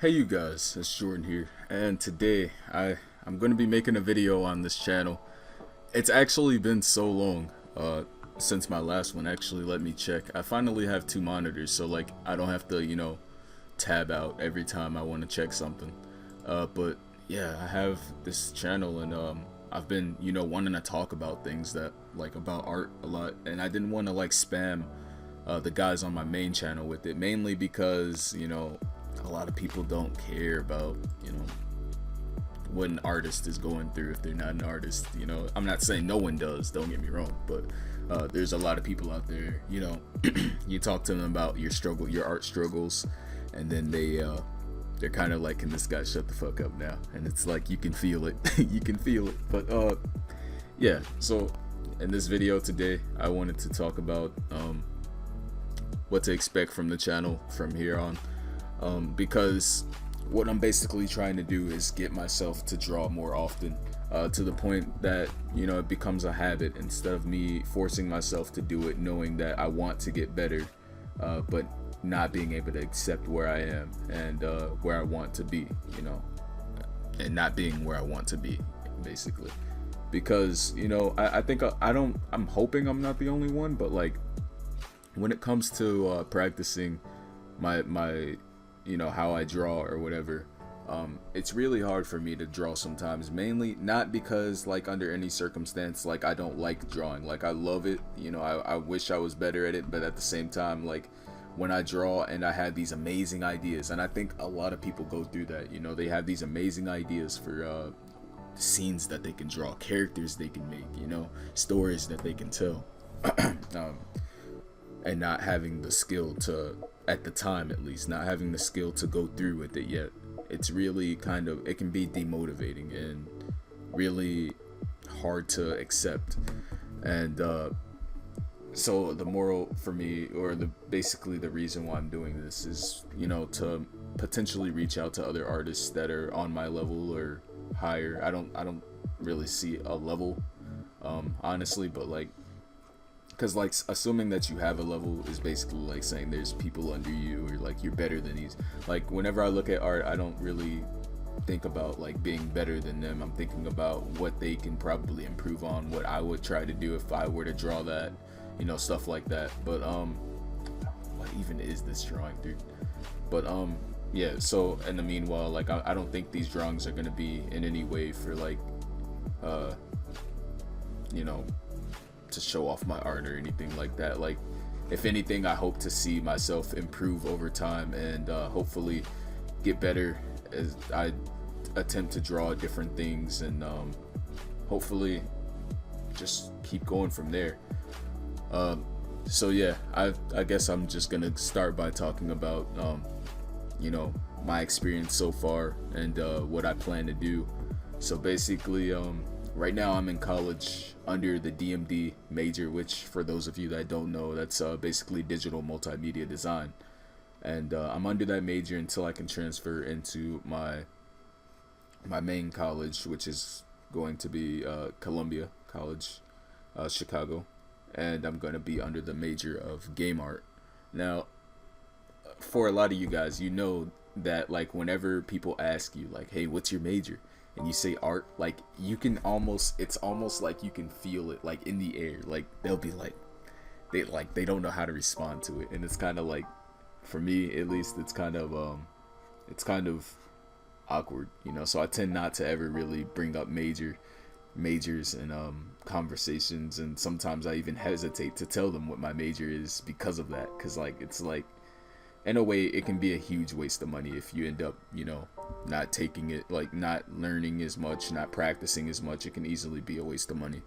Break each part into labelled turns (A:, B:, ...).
A: Hey you guys, it's Jordan here, and today I'm going to be making a video on this channel. It's actually been so long since my last one. Actually, let me check. I finally have two monitors, so like I don't have to, tab out every time I want to check something. But yeah, I have this channel, and I've been, wanting to talk about things that like about art a lot, and I didn't want to like spam the guys on my main channel with it, mainly because a lot of people don't care about what an artist is going through if they're not an artist. I'm not saying no one does, don't get me wrong, but there's a lot of people out there, you talk to them about your art struggles, and then they're kind of like, can this guy shut the fuck up now? And it's like, you can feel it. You can feel it. But yeah, so in this video today I wanted to talk about what to expect from the channel from here on. Because what I'm basically trying to do is get myself to draw more often, to the point that it becomes a habit, instead of me forcing myself to do it knowing that I want to get better, but not being able to accept where I am and where I want to be, and not being where I want to be, basically. Because I think I'm hoping I'm not the only one, but like when it comes to practicing my how I draw or whatever, it's really hard for me to draw sometimes, mainly not because like under any circumstance like I don't like drawing. Like I love it, I wish I was better at it, but at the same time, like when I draw and I have these amazing ideas, and I think a lot of people go through that, they have these amazing ideas for scenes that they can draw, characters they can make, stories that they can tell, and not having the skill to, at the time at least, not having the skill to go through with it yet. It's really it can be demotivating and really hard to accept. And so the moral for me, or basically the reason why I'm doing this is, to potentially reach out to other artists that are on my level or higher. I don't really see a level, honestly, but like, because like assuming that you have a level is basically like saying there's people under you, or like you're better than these. Like whenever I look at art, I don't really think about like being better than them. I'm thinking about what they can probably improve on, what I would try to do if I were to draw that, stuff like that. But what even is this drawing, dude? But yeah, so in the meanwhile, like I don't think these drawings are gonna be in any way for like to show off my art or anything like that. Like if anything, I hope to see myself improve over time, and hopefully get better as I attempt to draw different things, and hopefully just keep going from there. So yeah, I guess I'm just gonna start by talking about my experience so far, and what I plan to do. So basically, right now I'm in college under the DMD major, which for those of you that don't know, that's basically digital multimedia design. And I'm under that major until I can transfer into my main college, which is going to be Columbia College, Chicago. And I'm going to be under the major of game art. Now, for a lot of you guys, that like whenever people ask you like, hey, what's your major? And you say art, like it's almost like you can feel it like in the air. Like they'll be like, they don't know how to respond to it. And it's kind of like, for me at least, it's kind of awkward, so I tend not to ever really bring up majors and conversations, and sometimes I even hesitate to tell them what my major is because of that, because like it's like, in a way, it can be a huge waste of money if you end up not taking it, like not learning as much, not practicing as much. It can easily be a waste of money.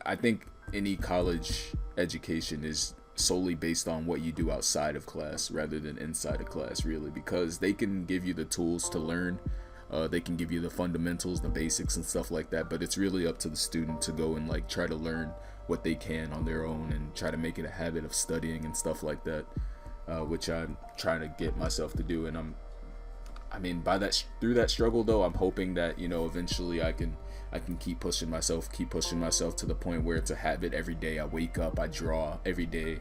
A: I think any college education is solely based on what you do outside of class rather than inside of class, really, because they can give you the tools to learn. They can give you the fundamentals, the basics and stuff like that, but it's really up to the student to go and like try to learn what they can on their own and try to make it a habit of studying and stuff like that, which I'm trying to get myself to do. And through that struggle though, I'm hoping that eventually I can keep pushing myself to the point where it's a habit. Every day I wake up, I draw every day,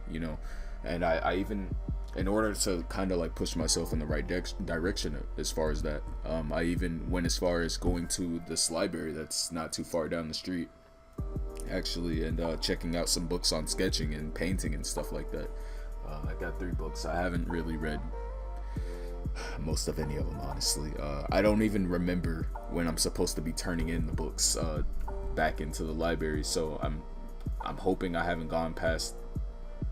A: and I even in order to kind of like push myself in the right direction as far as that, I even went as far as going to this library that's not too far down the street, actually, and checking out some books on sketching and painting and stuff like that. I got 3 books. I haven't really read most of any of them, honestly. I don't even remember when I'm supposed to be turning in the books back into the library, so I'm hoping I haven't gone past,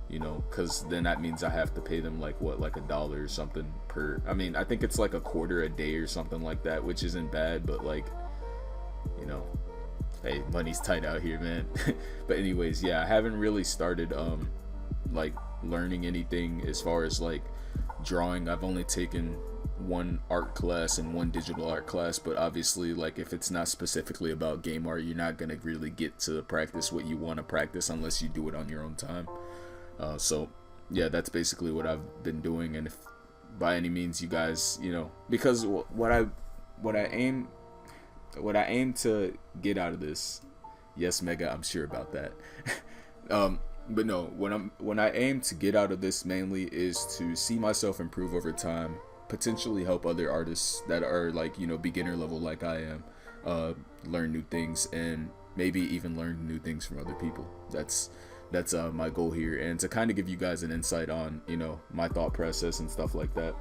A: you know, because then that means I have to pay them like what, like $1 or something per. I mean, I think it's like $0.25 a day or something like that, which isn't bad, but like, you know, hey, money's tight out here, man. But anyways, yeah, I haven't really started like learning anything as far as like drawing. I've only taken 1 art class and 1 digital art class, but obviously, like, if it's not specifically about game art, you're not gonna really get to practice what you want to practice unless you do it on your own time. So yeah, that's basically what I've been doing. And if by any means you guys, you know, because what I aim to get out of this, yes, Mega, I'm sure about that. But no, when I aim to get out of this mainly is to see myself improve over time, potentially help other artists that are like, you know, beginner level like I am, learn new things, and maybe even learn new things from other people. That's my goal here, and to kind of give you guys an insight on, you know, my thought process and stuff like that.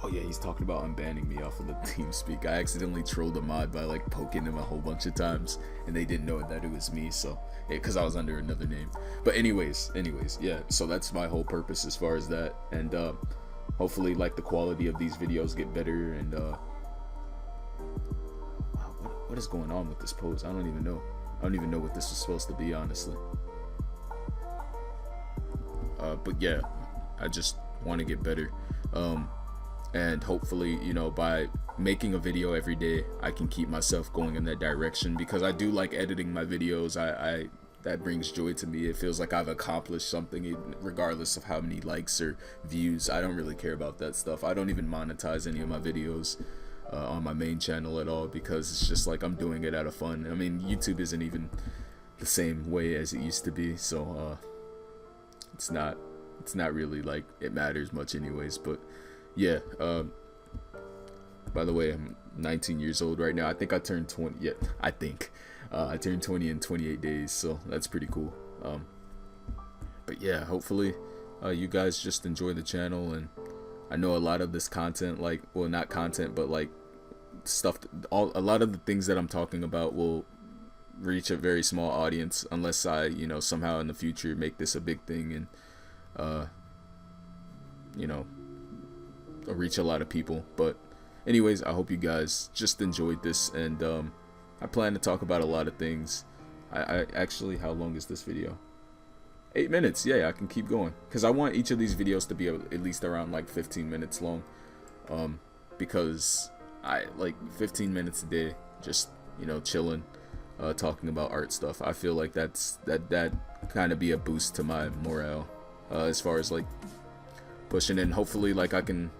A: Oh yeah, he's talking about unbanning me off of the TeamSpeak. I accidentally trolled a mod by like poking him a whole bunch of times, and they didn't know that it was me, so because I was under another name. But anyways, yeah, so that's my whole purpose as far as that, and hopefully like the quality of these videos get better. And wow, what is going on with this pose? I don't even know what this was supposed to be, honestly. But yeah, I just want to get better, and hopefully, you know, by making a video every day, I can keep myself going in that direction, because I do like editing my videos. I that brings joy to me. It feels like I've accomplished something, regardless of how many likes or views. I don't really care about that stuff. I don't even monetize any of my videos on my main channel at all, because it's just like I'm doing it out of fun. I mean, YouTube isn't even the same way as it used to be, so it's not really like it matters much anyways. But yeah, by the way, I'm 19 years old right now. I think I turned 20. Yeah, I think I turned 20 in 28 days, so that's pretty cool. But yeah, hopefully you guys just enjoy the channel, and I know a lot of this content, like, well, not content, but like stuff, a lot of the things that I'm talking about will reach a very small audience, unless I, you know, somehow in the future make this a big thing and you know, reach a lot of people. But anyways, I hope you guys just enjoyed this, and I plan to talk about a lot of things. I actually, how long is this video? 8 minutes. Yeah, I can keep going, because I want each of these videos to be at least around like 15 minutes long, because I like 15 minutes a day, just, you know, chilling, talking about art stuff. I feel like that kind of be a boost to my morale, as far as like pushing in. Hopefully, like, I can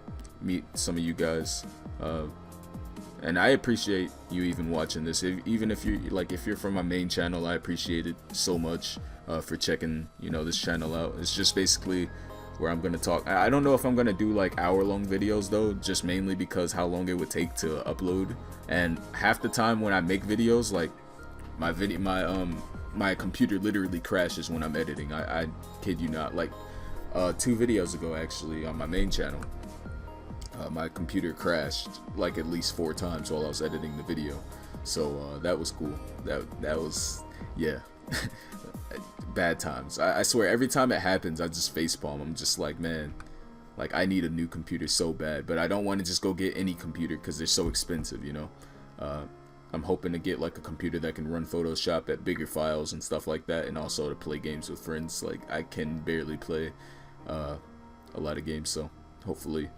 A: meet some of you guys, and I appreciate you even watching this. Even if you're like, if you're from my main channel, I appreciate it so much for checking, you know, this channel out. It's just basically where I'm gonna talk. I don't know if I'm gonna do like hour-long videos though, just mainly because how long it would take to upload, and half the time when I make videos, like my computer literally crashes when I'm editing. I kid you not. Like 2 videos ago, actually, on my main channel, my computer crashed like at least 4 times while I was editing the video. So that was cool. That was, yeah. Bad times. I swear, every time it happens, I just facepalm. I'm just like, man, like, I need a new computer so bad, but I don't want to just go get any computer because they're so expensive, you know. I'm hoping to get like a computer that can run Photoshop at bigger files and stuff like that, and also to play games with friends. Like, I can barely play a lot of games, so hopefully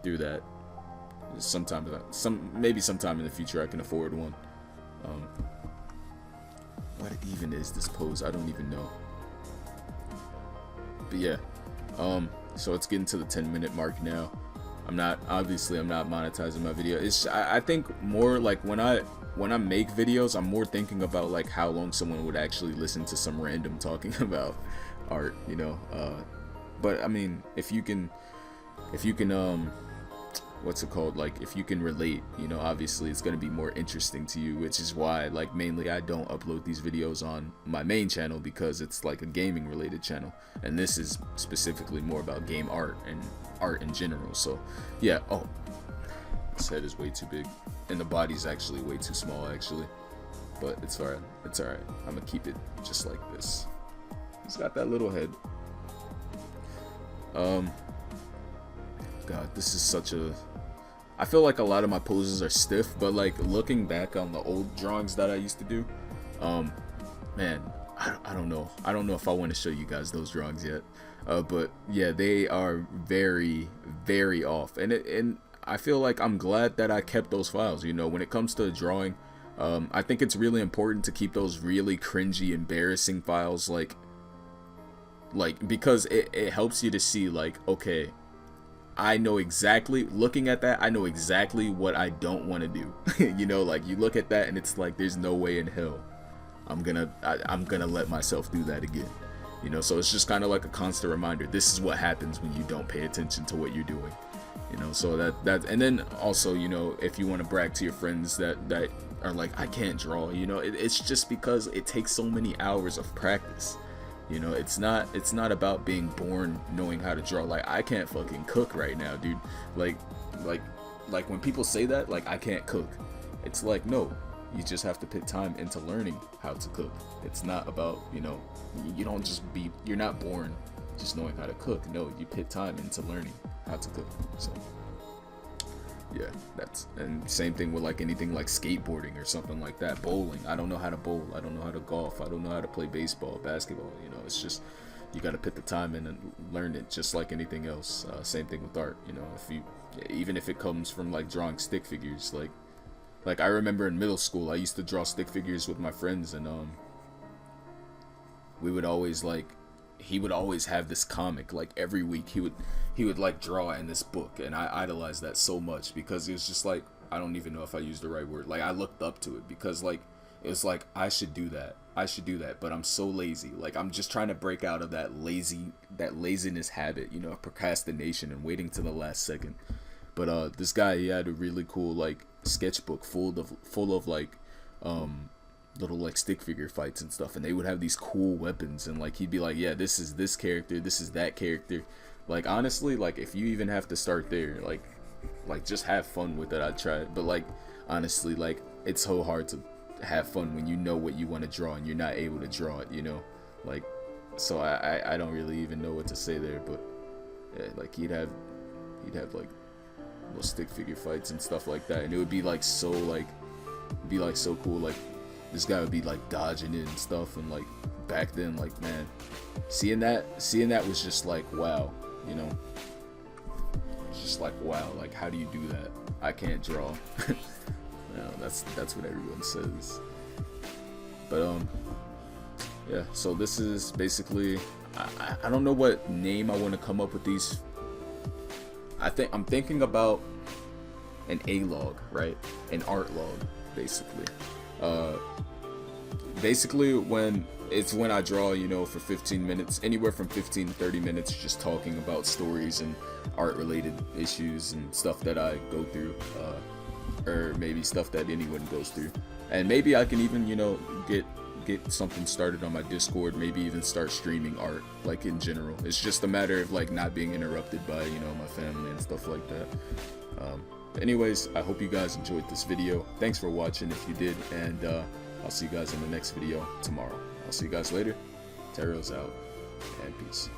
A: do that maybe sometime in the future I can afford one. What even is this pose? I don't even know. But yeah, so it's getting to the 10-minute mark now. I'm not monetizing my video. I think more like when I make videos, I'm more thinking about like how long someone would actually listen to some random talking about art, you know. But I mean, if you can what's it called, like if you can relate, you know, obviously it's going to be more interesting to you, which is why like mainly I don't upload these videos on my main channel, because it's like a gaming related channel, and this is specifically more about game art and art in general. So yeah. Oh, this head is way too big and the body's actually way too small actually, but it's alright, it's alright. I'm gonna keep it just like this. He's got that little head. God, this is such a, I feel like a lot of my poses are stiff, but like looking back on the old drawings that I used to do, man, I don't know if I want to show you guys those drawings yet, but yeah, they are very, very off, and I feel like I'm glad that I kept those files. You know, when it comes to drawing, I think it's really important to keep those really cringy, embarrassing files, like because it helps you to see like, okay, I know exactly, looking at that, I know exactly what I don't want to do. You know, like you look at that and it's like, there's no way in hell I'm gonna let myself do that again. You know, so it's just kind of like a constant reminder. This is what happens when you don't pay attention to what you're doing. You know, so that and then also, you know, if you want to brag to your friends that are like, I can't draw, you know, it's just because it takes so many hours of practice. You know, it's not about being born knowing how to draw. Like, I can't fucking cook right now, dude. Like when people say that, like, I can't cook, it's like, no, you just have to put time into learning how to cook. It's not about, you know, you don't just be, you're not born just knowing how to cook. No, you put time into learning how to cook. So yeah, that's, and same thing with like anything like skateboarding or something like that. Bowling, I don't know how to bowl, I don't know how to golf, I don't know how to play baseball, basketball. You know, it's just, you got to put the time in and learn it, just like anything else. Same thing with art. You know, if you, even if it comes from like drawing stick figures, like I remember in middle school I used to draw stick figures with my friends, and we would always like, he would always have this comic, like every week he would like draw in this book, and I idolized that so much, because it was just like, I don't even know if I used the right word, like I looked up to it, because like it was like, I should do that, but I'm so lazy. Like, I'm just trying to break out of that laziness habit, you know, of procrastination and waiting to the last second. But this guy, he had a really cool like sketchbook full of like little like stick figure fights and stuff, and they would have these cool weapons, and like he'd be like, yeah, this is this character, this is that character. Like, honestly, like if you even have to start there, like just have fun with it. I'd try it, but like honestly, like it's so hard to have fun when you know what you want to draw and you're not able to draw it, you know. Like, so I don't really even know what to say there, but yeah, like he'd have like little stick figure fights and stuff like that, and it would be like so cool. Like, this guy would be like dodging it and stuff, and like back then, like, man, seeing that was just like, wow, you know. It's just like, wow, like how do you do that? I can't draw. No, that's what everyone says. But yeah, so this is basically, I don't know what name I want to come up with these. I'm thinking about an A-log, right? An art log, basically. Basically when I draw, you know, for 15 minutes, anywhere from 15 to 30 minutes, just talking about stories and art related issues and stuff that I go through, or maybe stuff that anyone goes through. And maybe I can even, you know, get something started on my Discord, maybe even start streaming art, like in general. It's just a matter of like not being interrupted by, you know, my family and stuff like that. Anyways, I hope you guys enjoyed this video. Thanks for watching if you did, and I'll see you guys in the next video tomorrow. I'll see you guys later. Sappherios out, and peace.